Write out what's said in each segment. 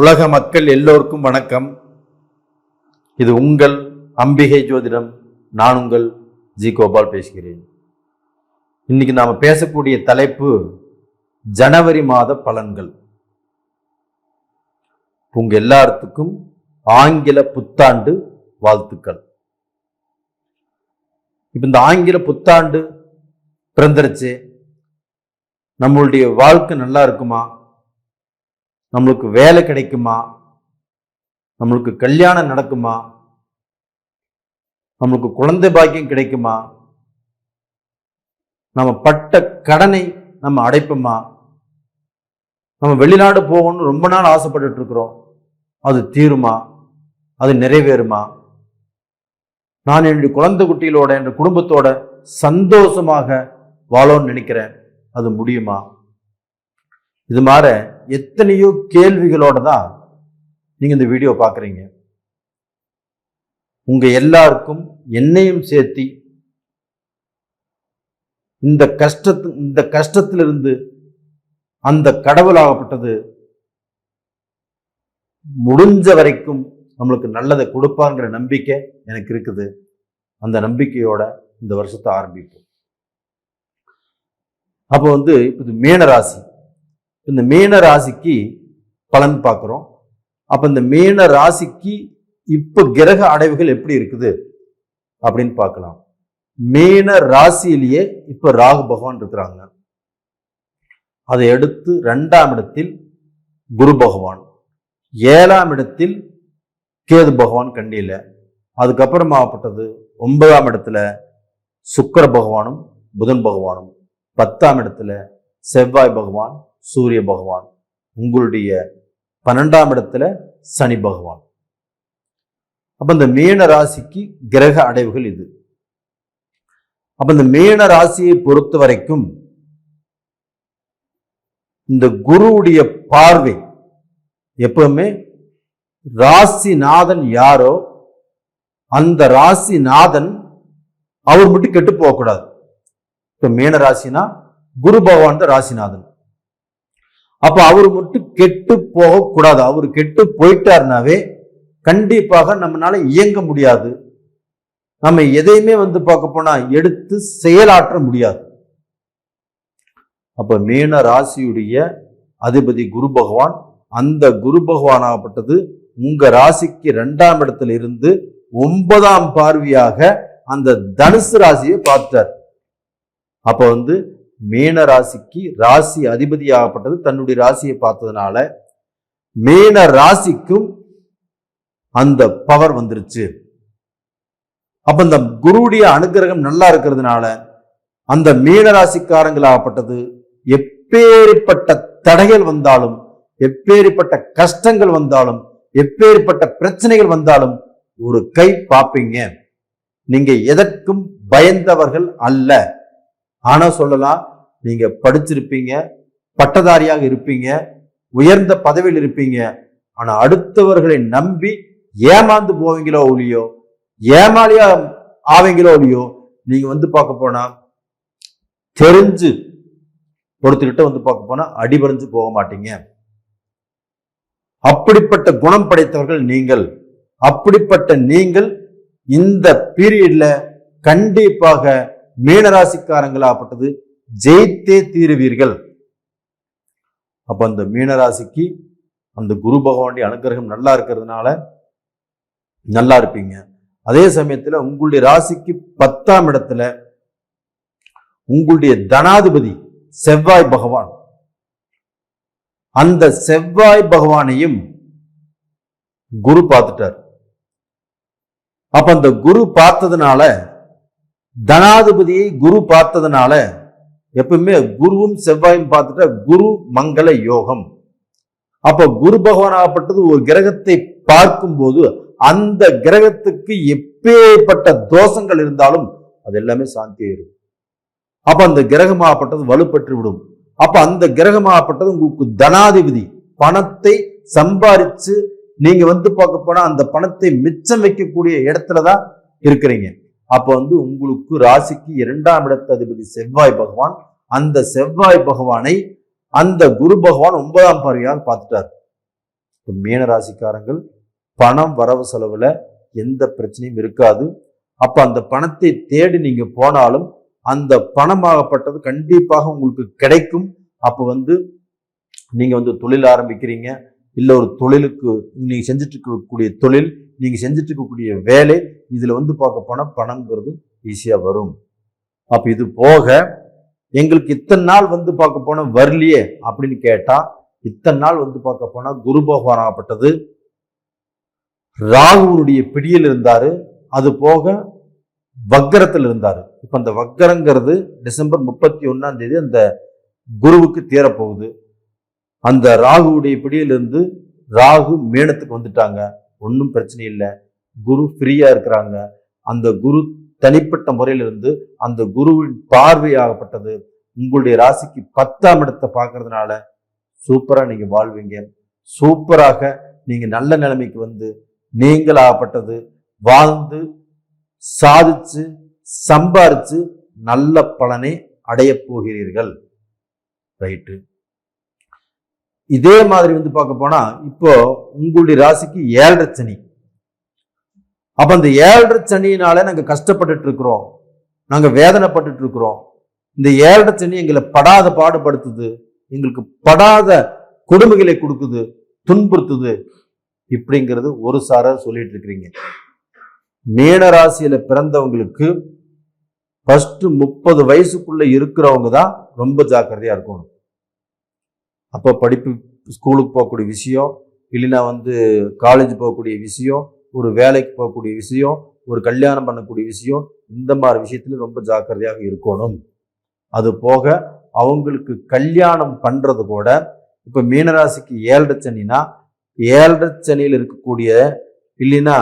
உலக மக்கள் எல்லோருக்கும் வணக்கம். இது உங்கள் அம்பிகை ஜோதிடம். நான் உங்கள் ஜி கோபால் பேசுகிறேன். இன்னைக்கு நாம பேசக்கூடிய தலைப்பு ஜனவரி மாத பலன்கள். உங்க எல்லாத்துக்கும் ஆங்கில புத்தாண்டு வாழ்த்துக்கள். இப்ப இந்த ஆங்கில புத்தாண்டு பிறந்துருச்சு. நம்மளுடைய வாழ்க்கை நல்லா இருக்குமா? நம்மளுக்கு வேலை கிடைக்குமா? நம்மளுக்கு கல்யாணம் நடக்குமா? நம்மளுக்கு குழந்தை பாக்கியம் கிடைக்குமா? நம்ம பட்ட கடனை நம்ம அடைப்போமா? நம்ம வெளிநாடு போகணும்னு ரொம்ப நாள் ஆசைப்பட்டு இருக்கிறோம். அது தீருமா? அது நிறைவேறுமா? நான் என்னுடைய குழந்தை குட்டிகளோட என் குடும்பத்தோட சந்தோஷமாக வாழணும்னு நினைக்கிறேன். அது முடியுமா? இது மாதிரி எத்தனையோ கேள்விகளோட தான் நீங்க இந்த வீடியோ பார்க்குறீங்க. உங்க எல்லாருக்கும் என்னையும் சேர்த்தி இந்த கஷ்டத்திலிருந்து அந்த கடவுளாகப்பட்டது முடிஞ்ச வரைக்கும் நம்மளுக்கு நல்லதை கொடுப்பாங்கிற நம்பிக்கை எனக்கு இருக்குது. அந்த நம்பிக்கையோட இந்த வருஷத்தை ஆரம்பிப்போம். அப்போ இப்போ மீன ராசி, இந்த மீன ராசிக்கு பலன் பார்க்குறோம். அப்ப இந்த மீன ராசிக்கு இப்ப கிரக அடைவுகள் எப்படி இருக்குது அப்படின்னு பார்க்கலாம். மீன ராசியிலேயே இப்ப ராகு பகவான் இருக்கிறாங்க. அதை அடுத்து 2ஆம் இடத்தில் குரு பகவான், 7ஆம் இடத்தில் கேது பகவான் கண்டியில, அதுக்கப்புறமாப்பட்டது 9ஆம் இடத்துல சுக்கிர பகவானும் புதன் பகவானும், 10ஆம் இடத்துல செவ்வாய் பகவான் சூரிய பகவான், உங்களுடைய 12ஆம் இடத்துல சனி பகவான். அப்ப இந்த மீன ராசிக்கு கிரக அடைவுகள் இது. அப்ப இந்த மீன ராசியை பொறுத்த வரைக்கும் இந்த குருவுடைய பார்வை எப்பவுமே ராசிநாதன் யாரோ அந்த ராசிநாதன் அவர் மட்டும் கெட்டு போகக்கூடாது. இப்ப மீன ராசினா குரு பகவான் தான் ராசிநாதன். அப்ப அவர் மட்டும் கெட்டு போகக்கூடாது. அவர் கெட்டு போயிட்டாருனாவே கண்டிப்பாக நம்மளால இயங்க முடியாது. நம்ம எதையுமே பார்க்க போனா எடுத்து செயலாற்ற முடியாது. அப்ப மீன ராசியுடைய அதிபதி குரு பகவான், அந்த குரு பகவான் ஆகப்பட்டது உங்க ராசிக்கு 2ஆம் இடத்துல இருந்து 9ஆம் பார்வையாக அந்த தனுசு ராசியை பார்த்தார். அப்ப மீன ராசிக்கு ராசி அதிபதியாகப்பட்டது தன்னுடைய ராசியை பார்த்ததுனால மீன ராசிக்கும் அந்த பவர் வந்துருச்சு. அப்ப இந்த குருவுடைய அனுகிரகம் நல்லா இருக்கிறதுனால அந்த மீன ராசிக்காரங்களாகப்பட்டது எப்பேற்பட்ட தடைகள் வந்தாலும், எப்பேற்பட்ட கஷ்டங்கள் வந்தாலும், எப்பேற்பட்ட பிரச்சனைகள் வந்தாலும் ஒரு கை பார்ப்பீங்க. நீங்க எதற்கும் பயந்தவர்கள் அல்ல. ஆனா சொல்லலாம், நீங்க படிச்சிருப்பீங்க, பட்டதாரியாக இருப்பீங்க, உயர்ந்த பதவியில் இருப்பீங்க. ஆனா அடுத்தவர்களை நம்பி ஏமாந்து போவீங்களோ ஒழியோ, ஏமாளியா ஆவீங்களோ ஒழியோ, நீங்க பார்க்க போனா தெரிஞ்சு ஒருத்தர்கிட்ட பார்க்க போனா அடிபறிஞ்சு போக மாட்டீங்க. அப்படிப்பட்ட குணம் படைத்தவர்கள் நீங்கள். அப்படிப்பட்ட நீங்கள் இந்த பீரியட்ல கண்டிப்பாக மீனராசிக்காரங்களாகப்பட்டது ஜெயித்தே தீருவீர்கள். அப்ப அந்த மீனராசிக்கு அந்த குரு பகவானுடைய அனுகிரகம் நல்லா இருக்கிறதுனால நல்லா இருப்பீங்க. அதே சமயத்துல உங்களுடைய ராசிக்கு 10ஆம் இடத்துல உங்களுடைய தனாதிபதி செவ்வாய் பகவான், அந்த செவ்வாய் பகவானையும் குரு பார்த்துட்டார். அப்ப அந்த குரு பார்த்ததுனால, தனாதிபதியை குரு பார்த்ததுனால, எப்பவுமே குருவும் செவ்வாயும் பார்த்துட்டா குரு மங்கள யோகம். அப்ப குரு பகவான் ஆகப்பட்டது ஒரு கிரகத்தை பார்க்கும் போது அந்த கிரகத்துக்கு எப்பேற்பட்ட தோஷங்கள் இருந்தாலும் அது எல்லாமே சாந்தி ஆயிரும். அப்ப அந்த கிரகமாகப்பட்டது வலுப்பெற்று விடும். அப்ப அந்த கிரகமாகப்பட்டது உங்களுக்கு தனாதிபதி, பணத்தை சம்பாதிச்சு நீங்க பார்க்க போனா அந்த பணத்தை மிச்சம் வைக்கக்கூடிய இடத்துலதான் இருக்கிறீங்க. அப்ப உங்களுக்கு ராசிக்கு 2ஆம் இடத்து அதிபதி செவ்வாய் பகவான், அந்த செவ்வாய் பகவானை அந்த குரு பகவான் 9ஆம் பார்வையாக பார்த்துட்டார். இப்போ மீன ராசிக்காரங்கள் பணம் வரவு செலவுல எந்த பிரச்சனையும் இருக்காது. அப்ப அந்த பணத்தை தேடி நீங்க போனாலும் அந்த பணமாகப்பட்டது கண்டிப்பாக உங்களுக்கு கிடைக்கும். அப்ப நீங்க தொழில் ஆரம்பிக்கிறீங்க, இல்ல ஒரு தொழிலுக்கு நீங்க செஞ்சுட்டு இருக்கக்கூடிய தொழில், நீங்க செஞ்சுட்டு இருக்கக்கூடிய வேலை, இதுல பார்க்க போனா பணம்ங்கிறது ஈஸியா வரும். அப்ப இது போக எங்களுக்கு இத்தனை நாள் பார்க்க போனா வரலையே அப்படின்னு கேட்டா, இத்தனை நாள் பார்க்க போனா குரு பகவான் ஆகப்பட்டது ராகுனுடைய பிடியில் இருந்தாரு, அது போக வக்கரத்தில் இருந்தாரு. இப்ப அந்த வக்கரங்கிறது டிசம்பர் 31 அந்த குருவுக்கு தீரப்போகுது. அந்த ராகுவுடைய பிடியிலிருந்து ராகு மீனத்துக்கு வந்துட்டாங்க, ஒன்றும் பிரச்சனை இல்லை, குரு ஃப்ரீயா இருக்கிறாங்க. அந்த குரு தனிப்பட்ட முறையிலிருந்து அந்த குருவின் பார்வையாகப்பட்டது உங்களுடைய ராசிக்கு 10ஆம் இடத்தை பார்க்கறதுனால சூப்பரா நீங்க வாழ்வீங்க. சூப்பராக நீங்க நல்ல நிலைமைக்கு நீங்கள் ஆகப்பட்டது வாழ்ந்து சாதிச்சு சம்பாரிச்சு நல்ல பலனை அடைய போகிறீர்கள். ரைட்டு. இதே மாதிரி பார்க்க போனா இப்போ உங்களுடைய ராசிக்கு 7.5 சனி. அப்ப அந்த 7.5 சனியினால நாங்க கஷ்டப்பட்டுட்டு இருக்கிறோம், நாங்க வேதனைப்பட்டு இருக்கிறோம். இந்த 7.5 சனி எங்களை படாத பாடுபடுத்துது, எங்களுக்கு படாத கொடுமைகளை கொடுக்குது, துன்புறுத்துது இப்படிங்கிறது ஒரு சாரர் சொல்லிட்டு இருக்கிறீங்க. மீன ராசியில பிறந்தவங்களுக்கு ஃபர்ஸ்ட் 30 வயசுக்குள்ள இருக்கிறவங்க தான் ரொம்ப ஜாக்கிரதையா இருக்கணும். அப்போ படிப்பு, ஸ்கூலுக்கு போகக்கூடிய விஷயம், இல்லைன்னா காலேஜ் போகக்கூடிய விஷயம், ஒரு வேலைக்கு போகக்கூடிய விஷயம், ஒரு கல்யாணம் பண்ணக்கூடிய விஷயம், இந்த மாதிரி விஷயத்துல ரொம்ப ஜாக்கிரதையாக இருக்கணும். அது போக அவங்களுக்கு கல்யாணம் பண்றது கூட இப்ப மீனராசிக்கு 7.5 சனினா 7.5 சனியில் இருக்கக்கூடிய, இல்லைன்னா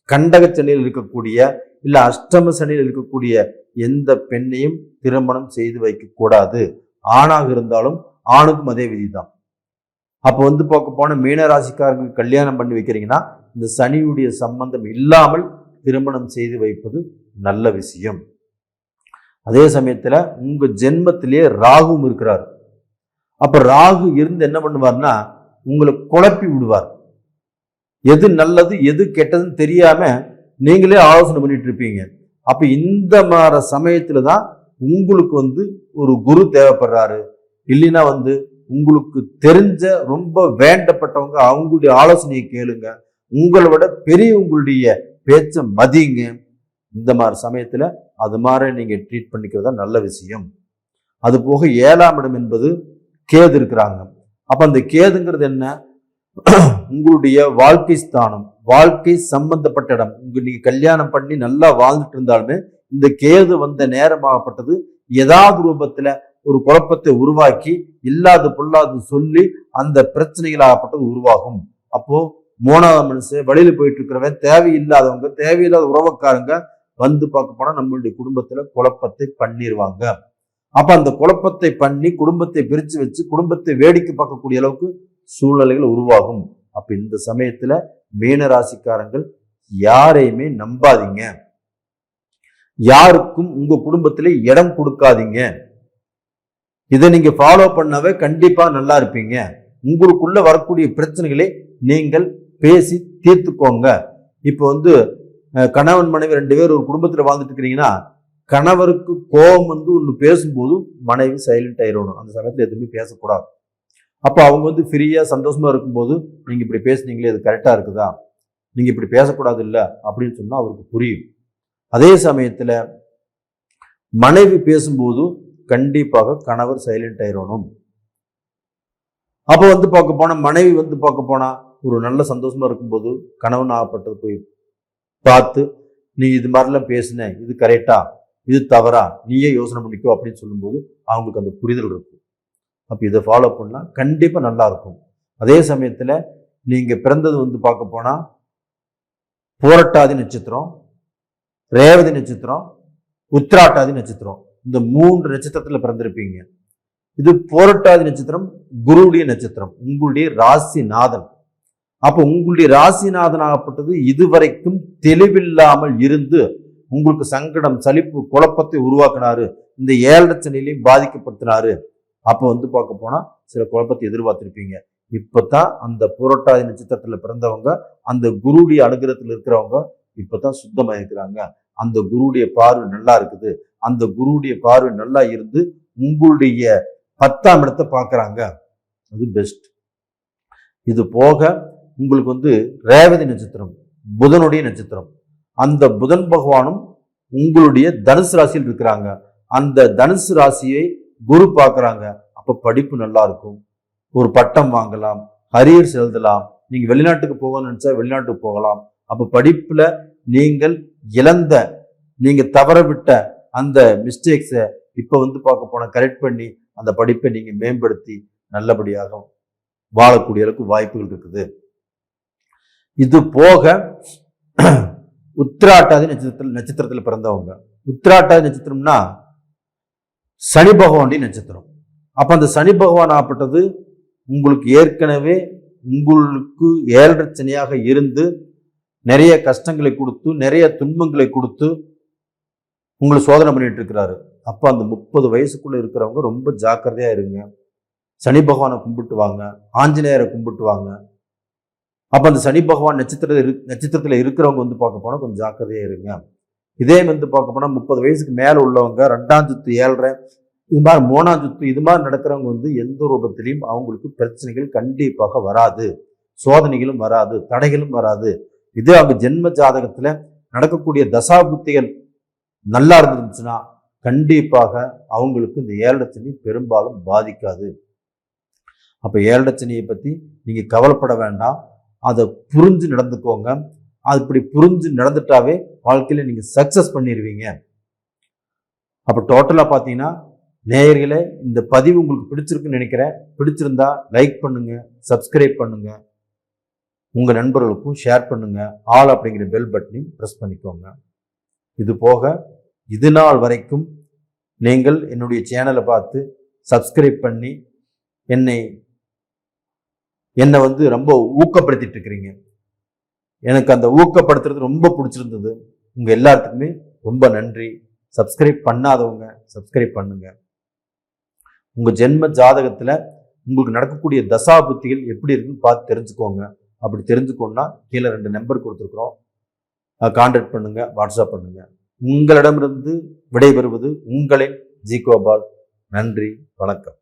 கண்டக சனியில் இருக்கக்கூடிய, இல்ல அஷ்டம சனியில் இருக்கக்கூடிய எந்த பெண்ணையும் திருமணம் செய்து வைக்க கூடாது. ஆணாக இருந்தாலும் ஆணுக்கும் அதே விதிதான். அப்போ பார்க்க போன மீனராசிக்காரங்களுக்கு கல்யாணம் பண்ணி வைக்கிறீங்கன்னா இந்த சனியுடைய சம்பந்தம் இல்லாமல் திருமணம் செய்து வைப்பது நல்ல விஷயம். அதே சமயத்துல உங்க ஜென்மத்திலேயே ராகுவும் இருக்கிறார். அப்ப ராகு இருந்து என்ன பண்ணுவார்னா உங்களை குழப்பி விடுவார். எது நல்லது எது கெட்டதுன்னு தெரியாம நீங்களே ஆலோசனை பண்ணிட்டு இருப்பீங்க. அப்ப இந்த மாதிரி சமயத்துல தான் உங்களுக்கு ஒரு குரு தேவைப்படுறாரு. இல்லைன்னா உங்களுக்கு தெரிஞ்ச ரொம்ப வேண்டப்பட்டவங்க, அவங்களுடைய ஆலோசனையை கேளுங்க, உங்களை விட பெரியவங்களுடைய பேச்ச மதிங்க. இந்த மாதிரி சமயத்துல அது மாதிரி நீங்க ட்ரீட் பண்ணிக்கிறதா நல்ல விஷயம். அது போக 7ஆம் இடம் என்பது கேது இருக்கிறாங்க. அப்ப அந்த கேதுங்கிறது என்ன? உங்களுடைய வாழ்க்கை ஸ்தானம், வாழ்க்கை சம்பந்தப்பட்ட இடம். நீங்க கல்யாணம் பண்ணி நல்லா வாழ்ந்துட்டு இருந்தாலுமே இந்த கேது நேரமாகப்பட்டது ஏதாவது ரூபத்துல ஒரு குழப்பத்தை உருவாக்கி இல்லாத பொல்லாது சொல்லி அந்த பிரச்சனைகளாகப்பட்டது உருவாகும். அப்போ 3ஆவது மனுஷன், வழியில போயிட்டு இருக்கிறவன், தேவையில்லாதவங்க, தேவையில்லாத உறவுக்காரங்க பார்க்க போனா நம்மளுடைய குடும்பத்துல குழப்பத்தை பண்ணிடுவாங்க. அப்ப அந்த குழப்பத்தை பண்ணி குடும்பத்தை பிரிச்சு வச்சு குடும்பத்தை வேடிக்கை பார்க்கக்கூடிய அளவுக்கு சூழ்நிலைகள் உருவாகும். அப்ப இந்த சமயத்துல மீன ராசிக்காரங்கள் யாரையுமே நம்பாதீங்க, யாருக்கும் உங்க குடும்பத்திலே இடம் கொடுக்காதீங்க. இதை நீங்க ஃபாலோ பண்ணவே கண்டிப்பா நல்லா இருப்பீங்க. உங்களுக்குள்ள வரக்கூடிய பிரச்சனைகளை நீங்கள் பேசி தீர்த்துக்கோங்க. இப்போ கணவன் மனைவி 2 பேர் ஒரு குடும்பத்துல வாழ்ந்துட்டு இருக்கிறீங்கன்னா கணவருக்கு கோபம் ஒன்று பேசும்போது மனைவி சைலண்ட் ஆயிடணும். அந்த சமயத்துல எதுவுமே பேசக்கூடாது. அப்போ அவங்க ஃப்ரீயா சந்தோஷமா இருக்கும்போது நீங்க இப்படி பேசுனீங்களே, இது கரெக்டா இருக்குதா, நீங்க இப்படி பேசக்கூடாது இல்ல அப்படின்னு சொன்னா அவருக்கு புரியும். அதே சமயத்துல மனைவி பேசும்போது கண்டிப்பாக கணவர் சைலண்ட் ஆயிடணும். அப்போ பார்க்க போனா மனைவி பார்க்க போனா ஒரு நல்ல சந்தோஷமா இருக்கும்போது கணவன் ஆகப்பட்டது போய் பார்த்து, நீ இது மாதிரிலாம் பேசுன, இது கரெக்டா, இது தவறா, நீயே யோசனை பண்ணிக்கோ அப்படின்னு சொல்லும்போது அவங்களுக்கு அந்த புரிதல் இருக்கும். அப்ப இதை ஃபாலோ பண்ணா கண்டிப்பா நல்லா இருக்கும். அதே சமயத்துல நீங்க பிறந்தது பார்க்க போனா பூரட்டாதி நட்சத்திரம், ரேவதி நட்சத்திரம், உத்திராட்டாதி நட்சத்திரம், இந்த 3 நட்சத்திரத்துல பிறந்திருப்பீங்க. இது பூரட்டாதி நட்சத்திரம் குருவுடைய நட்சத்திரம், உங்களுடைய ராசிநாதன். அப்ப உங்களுடைய ராசிநாதன் ஆகப்பட்டது இதுவரைக்கும் தெளிவில்லாமல் இருந்து உங்களுக்கு சங்கடம், சலிப்பு, குழப்பத்தை உருவாக்கினாரு. இந்த 7.5 சனிலையும் பாதிக்கப்படுத்தினாரு. அப்ப பார்க்க போனா சில குழப்பத்தை எதிர்பார்த்திருப்பீங்க. இப்பதான் அந்த புரட்டாதி நட்சத்திரத்துல பிறந்தவங்க அந்த குருடைய அனுகிரகத்தில் இருக்கிறவங்க இப்பதான் சுத்தமா இருக்கிறாங்க. அந்த குருடைய பார்வை நல்லா இருக்குது. அந்த குருடைய பார்வை நல்லா இருந்து உங்களுடைய 10ஆம் இடத்தை பார்க்கறாங்க. அது பெஸ்ட். இது போக உங்களுக்கு ரேவதி நட்சத்திரம், புதனுடைய நட்சத்திரம். அந்த புதன் பகவானும் உங்களுடைய தனுசு ராசியில் இருக்கிறாங்க. அந்த தனுசு ராசியை குரு பார்க்கறாங்க. அப்ப படிப்பு நல்லா இருக்கும். ஒரு பட்டம் வாங்கலாம், அரியர்ஸ் எழுதலாம். நீங்க வெளிநாட்டுக்கு போகணும்னு நினைச்சா வெளிநாட்டுக்கு போகலாம். அப்ப படிப்புல நீங்கள் இழந்த, நீங்க தவற விட்ட அந்த மிஸ்டேக்ஸை இப்ப பார்க்க போனா கரெக்ட் பண்ணி அந்த படிப்பை நீங்க மேம்படுத்தி நல்லபடியாக வாழக்கூடிய அளவுக்கு வாய்ப்புகள் இருக்குது. இது போக உத்திராட்டாதி நட்சத்திரத்துல பிறந்தவங்க. உத்திராட்டாதி நட்சத்திரம்னா சனி பகவானுடைய நட்சத்திரம். அப்ப அந்த சனி பகவான் ஆப்பட்டது உங்களுக்கு ஏற்கனவே உங்களுக்கு 7.5 சனியாக இருந்து நிறைய கஷ்டங்களை கொடுத்து நிறைய துன்பங்களை கொடுத்து உங்களை சோதனை பண்ணிட்டு இருக்கிறாரு. அப்ப அந்த 30 வயசுக்குள்ள இருக்கிறவங்க ரொம்ப ஜாக்கிரதையா இருங்க. சனி பகவானை கும்பிட்டு வாங்க, ஆஞ்சநேயரை கும்பிட்டு வாங்க. அப்ப அந்த சனி பகவான் நட்சத்திரத்துல இருக்கிறவங்க பார்க்க போனா கொஞ்சம் ஜாக்கிரதையா இருங்க. இதே பார்க்க போனா 30 வயசுக்கு மேல உள்ளவங்க 2ஆம் சுத்து 7.5 இது மாதிரி 3ஆம் சுத்து இது மாதிரி நடக்கிறவங்க எந்த ரூபத்திலையும் அவங்களுக்கு பிரச்சனைகள் கண்டிப்பாக வராது, சோதனைகளும் வராது, தடைகளும் வராது. இதே அவங்க ஜென்ம ஜாதகத்துல நடக்கக்கூடிய தசாபுத்திகள் நல்லா இருந்துச்சுன்னா கண்டிப்பாக அவங்களுக்கு இந்த 7.5 சனி பெரும்பாலும் பாதிக்காது. அப்ப 7.5 சனியை பத்தி நீங்க கவலைப்பட வேண்டாம். அதை புரிஞ்சு நடந்துக்கோங்க. அப்படி புரிஞ்சு நடந்துட்டாவே வாழ்க்கையில நீங்க சக்சஸ் பண்ணிடுவீங்க. அப்ப டோட்டலா பாத்தீங்கன்னா நேயர்களே, இந்த பதிவு உங்களுக்கு பிடிச்சிருக்குன்னு நினைக்கிறேன். பிடிச்சிருந்தா லைக் பண்ணுங்க, சப்ஸ்கிரைப் பண்ணுங்க, உங்க நண்பர்களுக்கும் ஷேர் பண்ணுங்க. ஆல் அப்படிங்கிற பெல் பட்டனையும் பிரஸ் பண்ணிக்கோங்க. இது போக இது நாள் வரைக்கும் நீங்கள் என்னுடைய சேனலை பார்த்து சப்ஸ்கிரைப் பண்ணி என்னை ரொம்ப ஊக்கப்படுத்திட்டு இருக்கிறீங்க. எனக்கு அந்த ஊக்கப்படுத்துறது ரொம்ப பிடிச்சிருந்தது. உங்க எல்லாத்துக்குமே ரொம்ப நன்றி. சப்ஸ்கிரைப் பண்ணாதவங்க சப்ஸ்கிரைப் பண்ணுங்க. உங்க ஜென்ம ஜாதகத்துல உங்களுக்கு நடக்கக்கூடிய தசா புத்திகள் எப்படி இருக்குன்னு பார்த்து தெரிஞ்சுக்கோங்க. அப்படி தெரிஞ்சுக்கோன்னா கீழே 2 நம்பர் கொடுத்துருக்குறோம், கான்டாக்ட் பண்ணுங்க, வாட்ஸ்அப் பண்ணுங்க. உங்களிடமிருந்து விடைபெறுவது உங்களின் ஜி கோபால். நன்றி, வணக்கம்.